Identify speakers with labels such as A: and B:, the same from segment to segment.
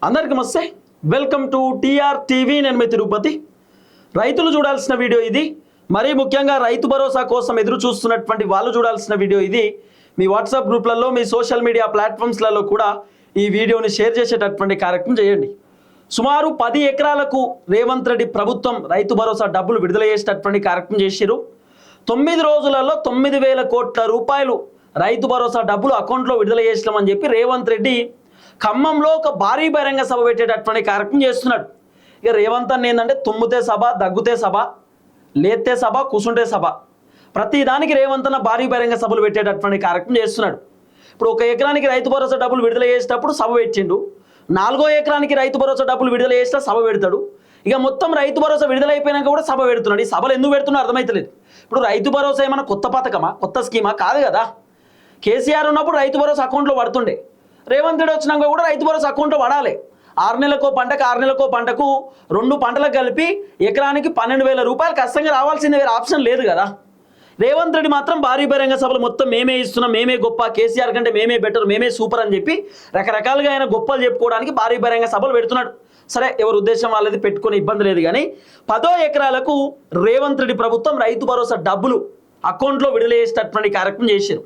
A: అందరికీ నమస్తే, welcome to TR TV. నేను మీ తిరుపతి. రైతులు చూడాల్సిన వీడియో ఇది. మరీ ముఖ్యంగా రైతు భరోసా కోసం ఎదురు చూస్తున్నటువంటి వాళ్ళు చూడాల్సిన వీడియో ఇది. మీ వాట్సాప్ గ్రూప్లలో, మీ సోషల్ మీడియా ప్లాట్ఫామ్స్లలో కూడా ఈ వీడియోని షేర్ చేసేటటువంటి కార్యక్రమం చేయండి. సుమారు 10 ఎకరాలకు రేవంత్ రెడ్డి ప్రభుత్వం రైతు భరోసా డబ్బులు విడుదల చేసేటటువంటి కార్యక్రమం చేసిరు. 9 రోజులలో 9,000 కోట్ల రూపాయలు రైతు భరోసా డబ్బులు అకౌంట్లో విడుదల చేసినామని చెప్పి రేవంత్ రెడ్డి ఖమ్మంలో ఒక భారీ బహిరంగ సభ పెట్టేటటువంటి కార్యక్రమం చేస్తున్నాడు. ఇక రేవంత్ అన్న ఏంటంటే తుమ్మితే సభ, దగ్గుతే సభ, లేతే సభ, కూసుంటే సభ, ప్రతి దానికి రేవంత్ అన్న భారీ బహిరంగ సభలు పెట్టేటటువంటి కార్యక్రమం చేస్తున్నాడు. ఇప్పుడు 1 ఎకరానికి రైతు భరోసా డబ్బులు విడుదల చేసేటప్పుడు సభ పెట్టిండు. 4వ ఎకరానికి రైతు భరోసా డబ్బులు విడుదల చేస్తే సభ పెడతాడు. ఇక మొత్తం రైతు భరోసా విడుదల అయిపోయినాక కూడా సభ పెడుతున్నాడు. ఈ సభలు ఎందుకు పెడుతున్నా అర్థమవుతలేదు. ఇప్పుడు రైతు భరోసా ఏమైనా కొత్త పథకమా, కొత్త స్కీమా? కాదు కదా. కేసీఆర్ ఉన్నప్పుడు రైతు భరోసా అకౌంట్లో పడుతుండే. రేవంత్ రెడ్డి వచ్చినాక కూడా రైతు భరోసా అకౌంట్లో పడాలి. 6 నెలలకో పంటకు 6 నెలలకో పంటకు 2 పంటలకు కలిపి ఎకరానికి 12,000 రూపాయలు కష్టంగా రావాల్సిందే, వేరే ఆప్షన్ లేదు కదా. రేవంత్ రెడ్డి మాత్రం భారీ బహిరంగ సభలు మొత్తం మేమే ఇస్తున్నాం, మేమే గొప్ప, కేసీఆర్ కంటే మేమే బెటర్, మేమే సూపర్ అని చెప్పి రకరకాలుగా ఆయన గొప్పలు చెప్పుకోవడానికి భారీ బహిరంగ సభలు పెడుతున్నాడు. సరే, ఎవరు ఉద్దేశం వాళ్ళది, పెట్టుకునే ఇబ్బంది లేదు. కానీ 10 ఎకరాలకు రేవంత్ రెడ్డి ప్రభుత్వం రైతు భరోసా డబ్బులు అకౌంట్లో విడుదల చేసేటటువంటి కార్యక్రమం చేశారు.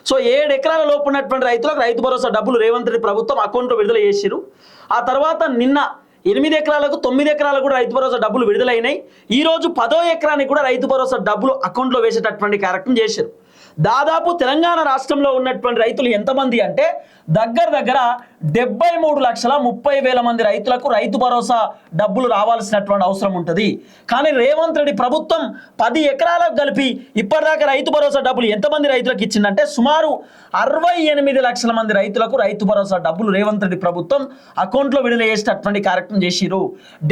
A: సో 7 ఎకరాల లోపు ఉన్నటువంటి రైతులకు రైతు భరోసా డబ్బులు రేవంత్ రెడ్డి ప్రభుత్వం అకౌంట్లో విడుదల చేశారు. ఆ తర్వాత నిన్న 8 ఎకరాలకు 9 ఎకరాలకు కూడా రైతు భరోసా డబ్బులు విడుదలైనాయి. ఈరోజు 10 ఎకరానికి కూడా రైతు భరోసా డబ్బులు అకౌంట్లో వేసేటటువంటి కార్యక్రమం చేశారు. దాదాపు తెలంగాణ రాష్ట్రంలో ఉన్నటువంటి రైతులు ఎంతమంది అంటే దగ్గర 73,30,000 మంది రైతులకు రైతు భరోసా డబ్బులు రావాల్సినటువంటి అవసరం ఉంటుంది. కానీ రేవంత్ రెడ్డి ప్రభుత్వం 10 ఎకరాలకు కలిపి ఇప్పటిదాకా రైతు భరోసా డబ్బులు ఎంతమంది రైతులకు ఇచ్చిందంటే సుమారు 68 లక్షల మంది రైతులకు రైతు భరోసా డబ్బులు రేవంత్ రెడ్డి ప్రభుత్వం అకౌంట్లో విడుదల చేసేటటువంటి కార్యక్రమం చేసిరు.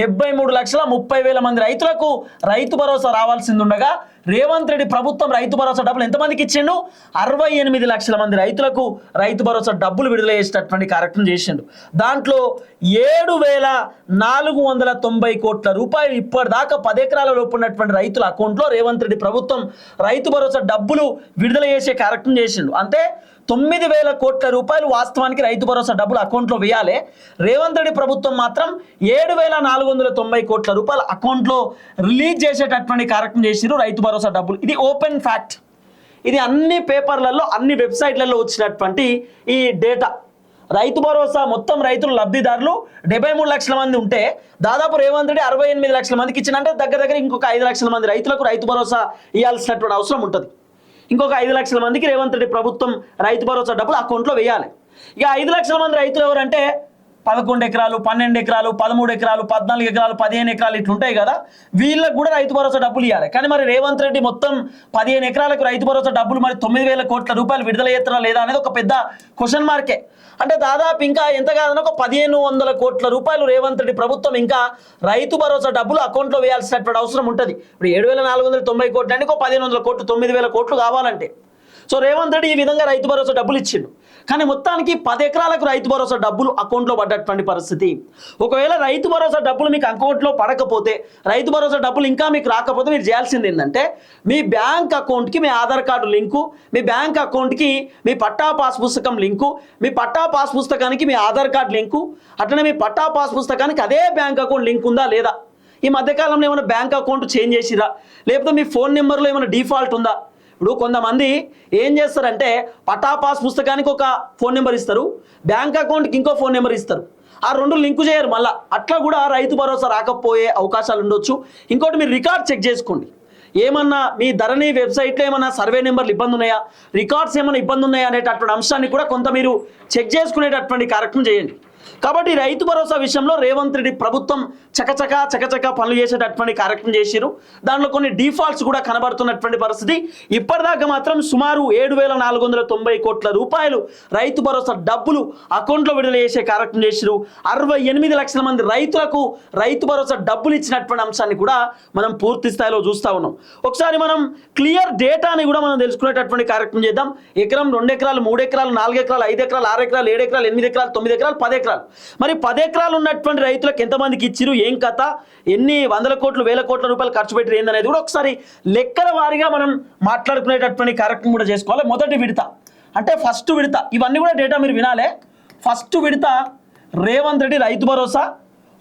A: 73,30,000 మంది రైతులకు రైతు భరోసా రావాల్సింది ఉండగా రేవంత్ రెడ్డి ప్రభుత్వం రైతు భరోసా డబ్బులు ఎంతమందికి ఇచ్చిండు? 68 లక్షల మంది రైతులకు రైతు భరోసా డబ్బులు విడుదల చేసేటటువంటి కార్యక్రమం చేసిండు. దాంట్లో 7,490 కోట్ల రూపాయలు ఇప్పటిదాకా 10 ఎకరాల లోపు ఉన్నటువంటి రైతుల అకౌంట్లో రేవంత్ రెడ్డి ప్రభుత్వం రైతు భరోసా డబ్బులు విడుదల చేసే కార్యక్రమం చేసిండు. అంటే 9,000 కోట్ల రూపాయలు వాస్తవానికి రైతు భరోసా డబ్బులు అకౌంట్లో వేయాలి. రేవంత్ రెడ్డి ప్రభుత్వం మాత్రం 7,490 కోట్ల రూపాయలు అకౌంట్లో రిలీజ్ చేసేటటువంటి కార్యక్రమం చేసిరు రైతు భరోసా డబ్బులు. ఇది ఓపెన్ ఫ్యాక్ట్. ఇది అన్ని పేపర్లలో, అన్ని వెబ్సైట్లలో వచ్చినటువంటి ఈ డేటా. రైతు భరోసా మొత్తం రైతులు లబ్ధిదారులు 73 లక్షల మంది ఉంటే దాదాపు రేవంత్ రెడ్డి 68 లక్షల మందికి ఇచ్చినంటే దగ్గర ఇంకొక 5 లక్షల మంది రైతులకు రైతు భరోసా ఇవ్వాల్సినటువంటి అవసరం ఉంటుంది. ఇంకొక 5 లక్షల మందికి రేవంత్ రెడ్డి ప్రభుత్వం రైతు భరోసా డబ్బులు అకౌంట్లో వేయాలి. ఇక 5 లక్షల మంది రైతులు ఎవరంటే 11 ఎకరాలు, 12 ఎకరాలు, 13 ఎకరాలు, 14 ఎకరాలు, 15 ఎకరాలు ఇట్లుంటాయి కదా. వీళ్ళకు కూడా రైతు భరోసా డబ్బులు ఇవ్వాలి. కానీ మరి రేవంత్ రెడ్డి మొత్తం 15 ఎకరాలకు రైతు భరోసా డబ్బులు మరి 9,000 కోట్ల రూపాయలు విడుదల చేస్తారా లేదా అనేది ఒక పెద్ద క్వశ్చన్ మార్కే. అంటే దాదాపు ఇంకా ఎంత కాదన్నా ఒక 1,500 కోట్ల రూపాయలు రేవంత్ రెడ్డి ప్రభుత్వం ఇంకా రైతు భరోసా డబ్బులు అకౌంట్లో వేయాల్సినటువంటి అవసరం ఉంటుంది. ఇప్పుడు 7,490 కోట్లు అంటే ఒక 1,500 కోట్లు, 9,000 కోట్లు కావాలంటే. సో రేవంత్ రెడ్డి ఈ విధంగా రైతు భరోసా డబ్బులు ఇచ్చిండు. కానీ మొత్తానికి 10 ఎకరాలకు రైతు భరోసా డబ్బులు అకౌంట్లో పడ్డటువంటి పరిస్థితి. ఒకవేళ రైతు భరోసా డబ్బులు మీకు అకౌంట్లో పడకపోతే, రైతు భరోసా డబ్బులు ఇంకా మీకు రాకపోతే మీరు చేయాల్సింది ఏంటంటే మీ బ్యాంక్ అకౌంట్కి మీ ఆధార్ కార్డు లింకు, మీ బ్యాంక్ అకౌంట్కి మీ పట్టా పాస్ పుస్తకం లింకు, మీ పట్టా పాస్ పుస్తకానికి మీ ఆధార్ కార్డు లింకు, అట్లనే మీ పట్టా పాస్ పుస్తకానికి అదే బ్యాంక్ అకౌంట్ లింక్ ఉందా లేదా, ఈ మధ్యకాలంలో ఏమైనా బ్యాంక్ అకౌంట్ చేంజ్ చేసిరా, లేకపోతే మీ ఫోన్ నెంబర్లో ఏమైనా డిఫాల్ట్ ఉందా. ఇప్పుడు కొంతమంది ఏం చేస్తారంటే పట్టా పాస్ పుస్తకానికి ఒక ఫోన్ నెంబర్ ఇస్తారు, బ్యాంక్ అకౌంట్కి ఇంకో ఫోన్ నెంబర్ ఇస్తారు. ఆ 2 లింకు చేయరు. మళ్ళీ అట్లా కూడా రైతు భరోసా రాకపోయే అవకాశాలు ఉండొచ్చు. ఇంకోటి మీరు రికార్డ్ చెక్ చేసుకోండి. ఏమన్నా మీ ధరణి వెబ్సైట్లో ఏమన్నా సర్వే నెంబర్లు ఇబ్బంది ఉన్నాయా, రికార్డ్స్ ఏమైనా ఇబ్బంది ఉన్నాయా అనేటటువంటి అంశాన్ని కూడా కొంత మీరు చెక్ చేసుకునేటటువంటి కార్యక్రమం చేయండి. కాబట్టి రైతు భరోసా విషయంలో రేవంత్ రెడ్డి ప్రభుత్వం చకచక పనులు చేసేటటువంటి కార్యక్రమం చేసిరు. దాంట్లో కొన్ని డిఫాల్ట్స్ కూడా కనబడుతున్నటువంటి పరిస్థితి. ఇప్పటిదాకా మాత్రం సుమారు 7,490 కోట్ల రూపాయలు రైతు భరోసా డబ్బులు అకౌంట్లో విడుదల చేసే కార్యక్రమం చేసిరు. 68 లక్షల మంది రైతులకు రైతు భరోసా డబ్బులు ఇచ్చినటువంటి అంశాన్ని కూడా మనం పూర్తి స్థాయిలో చూస్తూ ఉన్నాం. ఒకసారి మనం క్లియర్ డేటాని కూడా మనం తెలుసుకునేటటువంటి కార్యక్రమం చేద్దాం. ఎకరం, 2 ఎకరాలు, 3 ఎకరాలు, 4 ఎకరాలు, 5 ఎకరాలు, 6 ఎకరాలు, 7 ఎకరాలు, 8 ఎకరాలు, 9 ఎకరాలు, 10 ఎకరాలు. మరి 10 ఎకరాలు ఉన్నటువంటి రైతులకు ఎంతమందికి ఇచ్చిరు, ఏం కథ, ఎన్ని వందల కోట్లు, 1,000 కోట్ల రూపాయలు ఖర్చు పెట్టి ఏందనేది కూడా ఒకసారి లెక్కల వారీగా మనం మాట్లాడుకునేటటువంటి కార్యక్రమం కూడా చేసుకోవాలి. మొదటి విడత అంటే ఫస్ట్ విడత, ఇవన్నీ కూడా డేటా మీరు వినాలే. ఫస్ట్ విడత రేవంత్ రెడ్డి రైతు భరోసా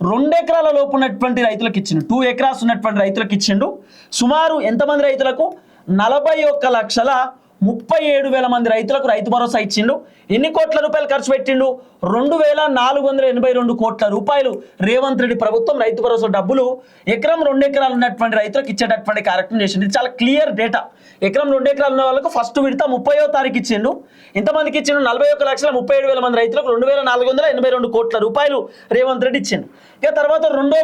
A: 2 ఎకరాల లోపు ఉన్నటువంటి రైతులకు ఇచ్చిండు. 2 acres ఉన్నటువంటి రైతులకు ఇచ్చిండు. సుమారు ఎంతమంది రైతులకు? 41,37,000 మంది రైతులకు రైతు భరోసా ఇచ్చిండు. ఎన్ని కోట్ల రూపాయలు ఖర్చు పెట్టిండు? 2,482 కోట్ల రూపాయలు రేవంత్ రెడ్డి ప్రభుత్వం రైతు భరోసా డబ్బులు ఎకరం 2 ఎకరాలు ఉన్నటువంటి రైతులకు ఇచ్చేటటువంటి కార్యక్రమం చేసింది. ఇది చాలా క్లియర్ డేటా. ఎకరం 2 ఎకరాలు ఉన్న వాళ్ళకు ఫస్ట్ విడత 30వ తారీఖు ఇచ్చిండు. ఎంతమందికి ఇచ్చిండు? 41,37,000 మంది రైతులకు 2,482 కోట్ల రూపాయలు రేవంత్ రెడ్డి ఇచ్చిండు. ఇక తర్వాత రెండో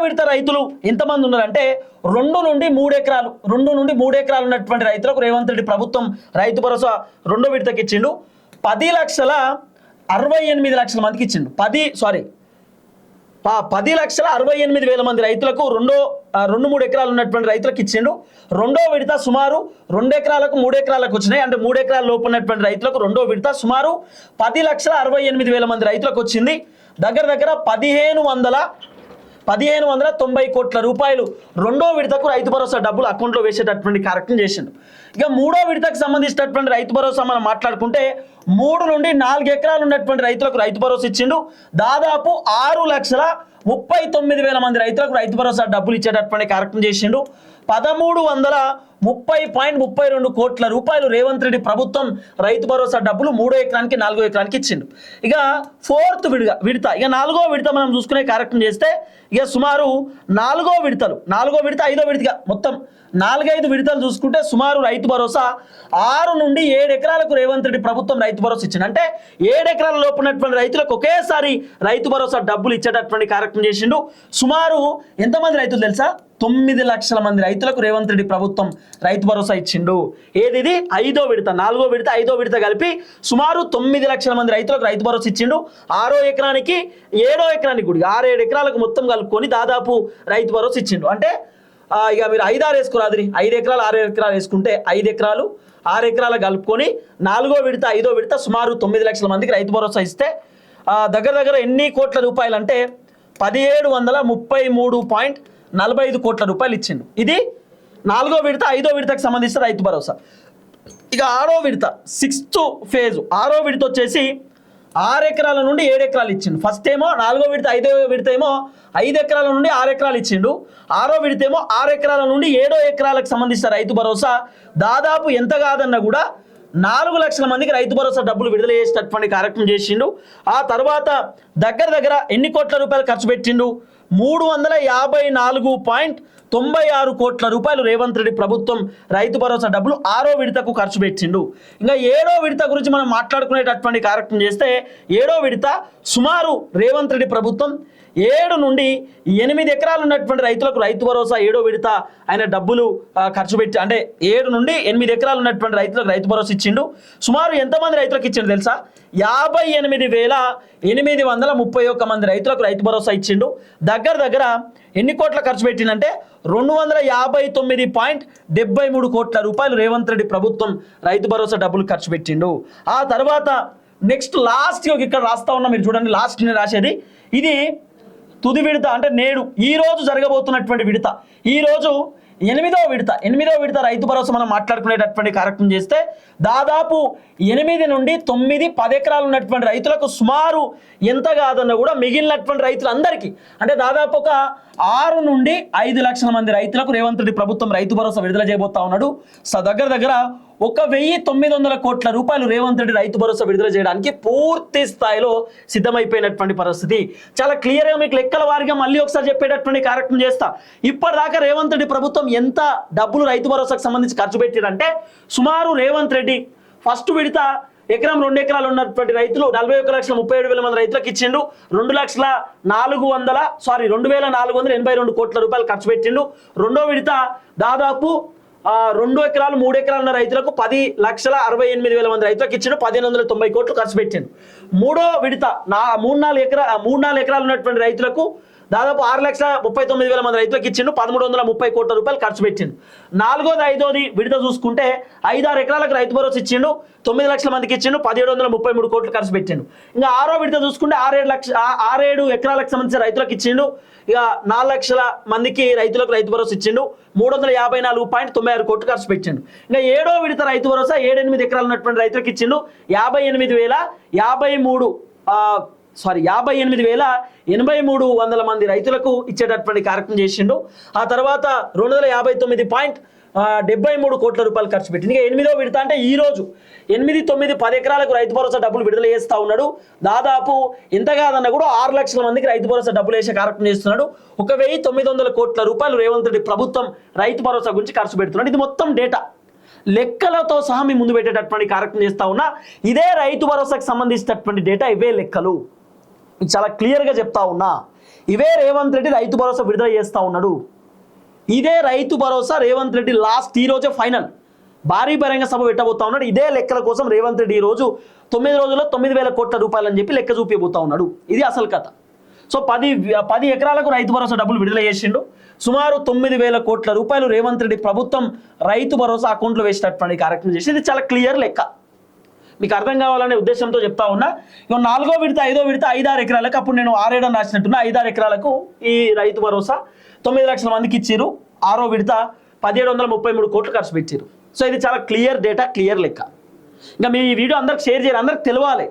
A: విడత రైతులు ఎంతమంది ఉన్నారంటే 2 నుండి 3 ఎకరాలు ఉన్నటువంటి రైతులకు రేవంత్ రెడ్డి ప్రభుత్వం రైతు భరోసా రెండో విడతకి ఇచ్చిండు. 10,68,00,000 మందికి ఇచ్చిండు. 10,68,000 మంది రైతులకు 2-3 ఎకరాలు ఉన్నటువంటి రైతులకు ఇచ్చిండు. రెండో విడత సుమారు 2 ఎకరాలకు 3 ఎకరాలకు వచ్చినాయి. అంటే 3 ఎకరాల లోపు ఉన్నటువంటి రైతులకు రెండో విడత సుమారు 10,68,000 మంది రైతులకు వచ్చింది. దగ్గర 1,590 కోట్ల రూపాయలు రెండో విడతకు రైతు భరోసా డబ్బులు అకౌంట్లో వేసేటటువంటి కార్యక్రమం చేసిండు. ఇక మూడో విడతకు సంబంధించినటువంటి రైతు భరోసా మనం మాట్లాడుకుంటే 3 నుండి 4 ఎకరాలు ఉన్నటువంటి రైతులకు రైతు భరోసా ఇచ్చిండు. దాదాపు 6,39,000 మంది రైతులకు రైతు భరోసా డబ్బులు ఇచ్చేటటువంటి కార్యక్రమం చేసిండు. 1,330.32 కోట్ల రూపాయలు రేవంత్ రెడ్డి ప్రభుత్వం రైతు భరోసా డబ్బులు 3 ఎకరానికి 4 ఎకరానికి ఇచ్చిండు. ఇక ఫోర్త్ విడత ఇక 4వ విడత మనం చూసుకునే కార్యక్రమం చేస్తే ఇక సుమారు 4వ విడత 5వ విడతగా మొత్తం 4-5 విడతలు చూసుకుంటే సుమారు రైతు భరోసా 6 నుండి 7 ఎకరాలకు రేవంత్ రెడ్డి ప్రభుత్వం రైతు భరోసా ఇచ్చింది. అంటే 7 ఎకరాల లోపు ఉన్నటువంటి రైతులకు ఒకేసారి రైతు భరోసా డబ్బులు ఇచ్చేటటువంటి కార్యక్రమం చేసిండు. సుమారు ఎంతమంది రైతులు తెలుసా? 9 లక్షల మంది రైతులకు రేవంత్ రెడ్డి ప్రభుత్వం రైతు భరోసా ఇచ్చిండు. ఏది 5వ విడత 4వ విడత 5వ విడత కలిపి సుమారు 9 లక్షల మంది రైతులకు రైతు భరోసా ఇచ్చిండు. 6వ ఎకరానికి 7వ ఎకరానికి కూడా 6-7 ఎకరాలకు మొత్తం కలుపుకొని దాదాపు రైతు భరోసా ఇచ్చిండు. అంటే ఇక మీరు 5-6 వేసుకోరాదు. 5 ఎకరాలు 6 ఎకరాలు వేసుకుంటే 5 ఎకరాలు 6 ఎకరాలు కలుపుకొని 4వ విడత 5వ విడత సుమారు 9 లక్షల మందికి రైతు భరోసా ఇస్తే దగ్గర ఎన్ని కోట్ల రూపాయలు అంటే 1,733.45 కోట్ల రూపాయలు ఇచ్చిండు. ఇది 4వ విడత 5వ విడతకు సంబంధించిన రైతు భరోసా. ఇక 6వ విడత 6th phase 6వ విడత వచ్చేసి 6 ఎకరాల నుండి 7 ఎకరాలు ఇచ్చిండు. ఫస్ట్ ఏమో 4వ విడత 5వ విడత ఏమో 5 ఎకరాల నుండి 6 ఎకరాలు ఇచ్చిండు. 6వ విడత ఏమో 6 ఎకరాల నుండి 7 ఎకరాలకు సంబంధించిన రైతు భరోసా దాదాపు ఎంత కాదన్నా కూడా 4 లక్షల మందికి రైతు భరోసా డబ్బులు విడుదల చేసేటటువంటి కార్యక్రమం చేసిండు. ఆ తర్వాత దగ్గర ఎన్ని కోట్ల రూపాయలు ఖర్చు పెట్టిండు? 354.96 కోట్ల రూపాయలు రేవంత్ రెడ్డి ప్రభుత్వం రైతు భరోసా డబ్బులు 6వ విడతకు ఖర్చు పెట్టిండు. ఇంకా 7వ విడత గురించి మనం మాట్లాడుకునేటటువంటి కార్యక్రమం చేస్తే 7వ విడత సుమారు రేవంత్ రెడ్డి ప్రభుత్వం 7 నుండి 8 ఎకరాలు ఉన్నటువంటి రైతులకు రైతు భరోసా 7వ విడత ఆయన డబ్బులు ఖర్చు పెట్టి అంటే 7 నుండి 8 ఎకరాలు ఉన్నటువంటి రైతులకు రైతు భరోసా ఇచ్చిండు. సుమారు ఎంతమంది రైతులకు ఇచ్చిండు తెలుసా? 58,831 మంది రైతులకు రైతు భరోసా ఇచ్చిండు. దగ్గర ఎన్ని కోట్ల ఖర్చు పెట్టిందంటే 259.73 కోట్ల రూపాయలు రేవంత్ రెడ్డి ప్రభుత్వం రైతు భరోసా డబ్బులు ఖర్చు పెట్టిండు. ఆ తర్వాత నెక్స్ట్ లాస్ట్ ఇక్కడ రాస్తా ఉన్నా, మీరు చూడండి లాస్ట్ నేను రాసేది ఇది తుది విడత. అంటే నేడు ఈ రోజు జరగబోతున్నటువంటి విడత. ఈ రోజు 8వ విడత రైతు భరోసా మనం మాట్లాడుకునేటటువంటి కార్యక్రమం చేస్తే దాదాపు 8 నుండి 9-10 ఎకరాలు ఉన్నటువంటి రైతులకు సుమారు ఎంత కాదన్నా కూడా మిగిలినటువంటి రైతులందరికీ అంటే దాదాపు ఒక 6 నుండి 5 లక్షల మంది రైతులకు రేవంత్ రెడ్డి ప్రభుత్వం రైతు భరోసా విడుదల చేయబోతా ఉన్నాడు. దగ్గర 1,900 కోట్ల రూపాయలు రేవంత్ రెడ్డి రైతు భరోసా విడుదల చేయడానికి పూర్తి స్థాయిలో సిద్ధమైపోయినటువంటి పరిస్థితి. చాలా క్లియర్గా మీకు లెక్కల వారిగా మళ్ళీ ఒకసారి చెప్పేటటువంటి కార్యక్రమం చేస్తా. ఇప్పటిదాకా రేవంత్ రెడ్డి ప్రభుత్వం ఎంత డబ్బులు రైతు భరోసాకు సంబంధించి ఖర్చు పెట్టారంటే సుమారు రేవంత్ రెడ్డి ఫస్ట్ విడత ఎకరం 2 ఎకరాలు ఉన్నటువంటి రైతులు 41,37,000 మంది రైతులకు ఇచ్చిండు. 2,482 కోట్ల రూపాయలు ఖర్చు పెట్టిండు. రెండో విడత దాదాపు 2 ఎకరాలు 3 ఎకరాలు ఉన్న రైతులకు 10,68,000 మంది రైతులకు ఇచ్చిండు. 1,590 కోట్లు ఖర్చు పెట్టిండు. మూడో విడత 3-4 ఎకరాలు ఉన్నటువంటి రైతులకు దాదాపు 6,39,000 మంది రైతులకు ఇచ్చిండు. 1,330 కోట్ల రూపాయలు ఖర్చు పెట్టిండు. 4వ 5వ విడత చూసుకుంటే 5-6 ఎకరాలకు రైతు భరోసా ఇచ్చిండు. 9 లక్షల మందికి ఇచ్చిండు. 1,733 కోట్లు ఖర్చు పెట్టిండు. ఇంకా 6వ విడత చూసుకుంటే 6-7 ఎకరాలకు సంబంధించిన రైతులకు ఇచ్చిండు. ఇక 4 లక్షల మందికి రైతులకు రైతు భరోసా ఇచ్చిండు. 354.96 కోట్లు ఖర్చు పెట్టిండు. ఇంకా 7వ విడత రైతు భరోసా 7-8 ఎకరాలు ఉన్నటువంటి రైతులకు ఇచ్చిండు. 58,053 58,83 మంది రైతులకు ఇచ్చేటటువంటి కార్యక్రమం చేసిండు. ఆ తర్వాత 259.73 కోట్ల రూపాయలు ఖర్చు పెట్టి ఇంకా 8వ విడత అంటే ఈ రోజు 8, 9, 10 ఎకరాలకు రైతు భరోసా డబ్బులు విడుదల చేస్తూ ఉన్నాడు. దాదాపు ఎంత కాదన్నా కూడా 6 లక్షల మందికి రైతు భరోసా డబ్బులు వేసే కార్యక్రమం చేస్తున్నాడు. 1,900 కోట్ల రూపాయలు రేవంత్ రెడ్డి ప్రభుత్వం రైతు భరోసా గురించి ఖర్చు పెడుతున్నాడు. ఇది మొత్తం డేటా లెక్కలతో సహా మీ ముందు పెట్టేటటువంటి కార్యక్రమం చేస్తా ఉన్నా. ఇదే రైతు భరోసాకి సంబంధించినటువంటి డేటా, ఇవే లెక్కలు చాలా క్లియర్గా చెప్తా ఉన్నా. ఇవే రేవంత్ రెడ్డి రైతు భరోసా విడుదల చేస్తూ ఉన్నాడు. ఇదే రైతు భరోసా రేవంత్ రెడ్డి ఈ రోజే ఫైనల్ భారీ బహిరంగ సభ పెట్టబోతా ఉన్నాడు. ఇదే లెక్కల కోసం రేవంత్ రెడ్డి ఈ రోజు 9 రోజుల్లో 9,000 కోట్ల రూపాయలు అని చెప్పి లెక్క చూపిపోతా ఉన్నాడు. ఇది అసలు కథ. సో 10 ఎకరాలకు రైతు భరోసా డబ్బులు విడుదల చేసిండు. సుమారు 9,000 కోట్ల రూపాయలు రేవంత్ రెడ్డి ప్రభుత్వం రైతు భరోసా అకౌంట్లో వేసినటువంటి కార్యక్రమం చేసి ఇది చాలా క్లియర్ లెక్క. మీకు అర్థం కావాలనే ఉద్దేశంతో చెప్తా ఉన్నా. ఇక 4వ విడత 5వ విడత 5-6 ఎకరాలకు, అప్పుడు నేను 6-7 అని రాసినట్టున్నా, 5-6 ఎకరాలకు ఈ రైతు భరోసా 9 లక్షల మందికి ఇచ్చిర్రు. 6వ విడత 1,733 కోట్లు ఖర్చు పెట్టారు. సో ఇది చాలా క్లియర్ డేటా, క్లియర్ లెక్క. ఇంకా మీ ఈ వీడియో అందరికి షేర్ చేయాలి, అందరికి తెలియాలి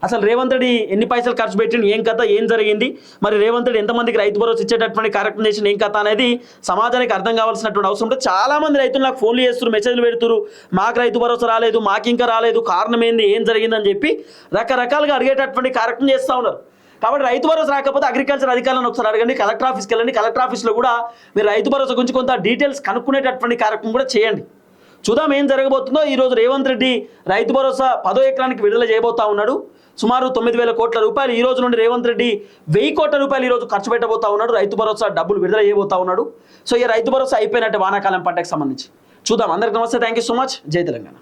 A: అసలు రేవంత్ రెడ్డి ఎన్ని పైసలు ఖర్చు పెట్టిండు, ఏం కథ, ఏం జరిగింది, మరి రేవంత్ రెడ్డి ఎంతమందికి రైతు భరోసా ఇచ్చేటటువంటి కార్యక్రమం చేసిన ఏం కథ అనేది సమాజానికి అర్థం కావాల్సినటువంటి అవసరం ఉంటుంది. చాలా మంది రైతులు నాకు ఫోన్లు చేస్తున్నారు, మెసేజ్లు పెడుతున్నారు, మాకు రైతు భరోసా రాలేదు, మాకు ఇంకా రాలేదు, కారణం ఏంది, ఏం జరిగిందని చెప్పి రకరకాలుగా అడిగేటటువంటి కార్యక్రమం చేస్తూ ఉన్నారు. కాబట్టి రైతు భరోసా రాకపోతే అగ్రికల్చర్ అధికారులను ఒకసారి అడగండి, కలెక్టర్ ఆఫీస్కి వెళ్ళండి, కలెక్టర్ ఆఫీస్లో కూడా మీరు రైతు భరోసా గురించి కొంత డీటెయిల్స్ కనుక్కునేటటువంటి కార్యక్రమం కూడా చేయండి. చూద్దాం ఏం జరగబోతుందో. ఈరోజు రేవంత్ రెడ్డి రైతు భరోసా 10వ ఎకరానికి విడుదల చేయబోతా ఉన్నాడు. సుమారు 9,000 కోట్ల రూపాయలు ఈ రోజు నుండి రేవంత్ రెడ్డి 1,000 కోట్ల రూపాయలు ఈరోజు ఖర్చు పెట్టబోతా ఉన్నాడు. రైతు భరోసా డబ్బులు విడుదల చేయబోతా ఉన్నాడు. సో ఈ రైతు భరోసా అయిపోయినట్టే వానాకాలం పంటకు సంబంధించి. చూద్దాం. అందరికి నమస్తే, థ్యాంక్ యూ సో మచ్. జై తెలంగాణ.